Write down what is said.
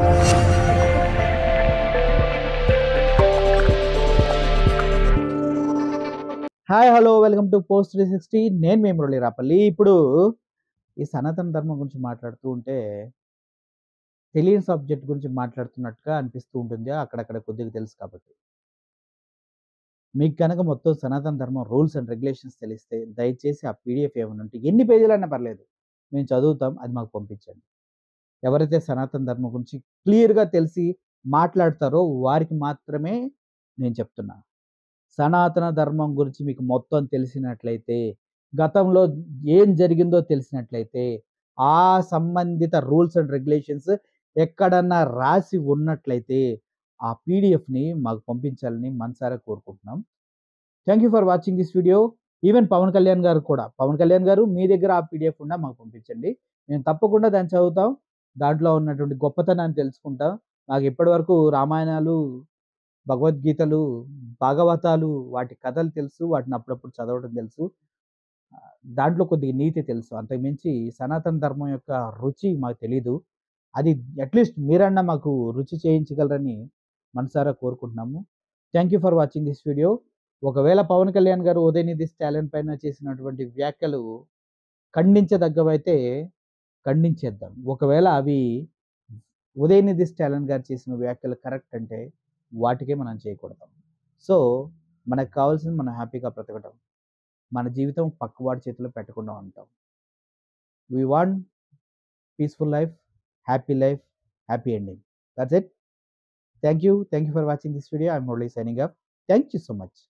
Hi hello welcome to post 360. నేను మీ మురళి రాపల్లి. ఇప్పుడు ఈ సనాతన ధర్మం గురించి మాట్లాడుతూ ఉంటే తెలియని సబ్జెక్ట్ గురించి మాట్లాడుతున్నట్టుగా అనిపిస్తూ ఉంటుంది. అక్కడక్కడ కొద్దిగా తెలుసు కాబట్టి. మీకు కనుక మొత్తం సనాతన ధర్మం రూల్స్ అండ్ రెగ్యులేషన్స్ తెలిస్తే దయచేసి ఆ పీడిఎఫ్ ఏమైనా ఉంటే ఎన్ని పేజీలైనా పర్లేదు, మేము చదువుతాం, అది మాకు పంపించండి. ఎవరైతే సనాతన ధర్మం గురించి క్లియర్గా తెలిసి మాట్లాడతారో వారికి మాత్రమే నేను చెప్తున్నాను. సనాతన ధర్మం గురించి మీకు మొత్తం తెలిసినట్లయితే, గతంలో ఏం జరిగిందో తెలిసినట్లయితే, ఆ సంబంధిత రూల్స్ అండ్ రెగ్యులేషన్స్ ఎక్కడన్నా రాసి ఉన్నట్లయితే, ఆ పీడిఎఫ్‌ని మాకు పంపించాలని మనసారా కోరుకుంటున్నాం. Thank you for watching this video. Even Pawan Kalyan గారు కూడా, పవన్ కళ్యాణ్ గారు మీ దగ్గర ఆ పీడిఎఫ్ ఉన్నా మాకు పంపించండి. మేము తప్పకుండా దాన్ని చదువుతాం. దాంట్లో ఉన్నటువంటి గొప్పతనాన్ని తెలుసుకుంటాం. నాకు ఇప్పటివరకు రామాయణాలు, భగవద్గీతలు, భాగవతాలు, వాటి కథలు తెలుసు. వాటిని అప్పుడప్పుడు చదవడం తెలుసు. దాంట్లో కొద్దిగా నీతి తెలుసు. అంతకుమించి సనాతన ధర్మం యొక్క రుచి మాకు తెలీదు. అది అట్‌లీస్ట్ మీరన్నా మాకు రుచి చేయించగలరని మనసారా కోరుకుంటున్నాము. Thank you for watching this video. ఒకవేళ పవన్ కళ్యాణ్ గారు ఉదయనిధి స్టాలిన్ పైన చేసినటువంటి వ్యాఖ్యలు ఖండించదగ్గవైతే ఖండించేద్దాం. ఒకవేళ అవి ఉదయనిధి స్టాలిన్ గారు చేసిన వ్యాఖ్యలు కరెక్ట్ అంటే వాటికే మనం చేయకూడదు. సో, మనకు కావాల్సింది మనం హ్యాపీగా బ్రతకడం. మన జీవితం పక్కవాడి చేతిలో పెట్టకుండా ఉంటాం. We want peaceful life, happy ending. That's it. Thank you. Thank you for watching this video. I am Murali signing off. Thank you so much.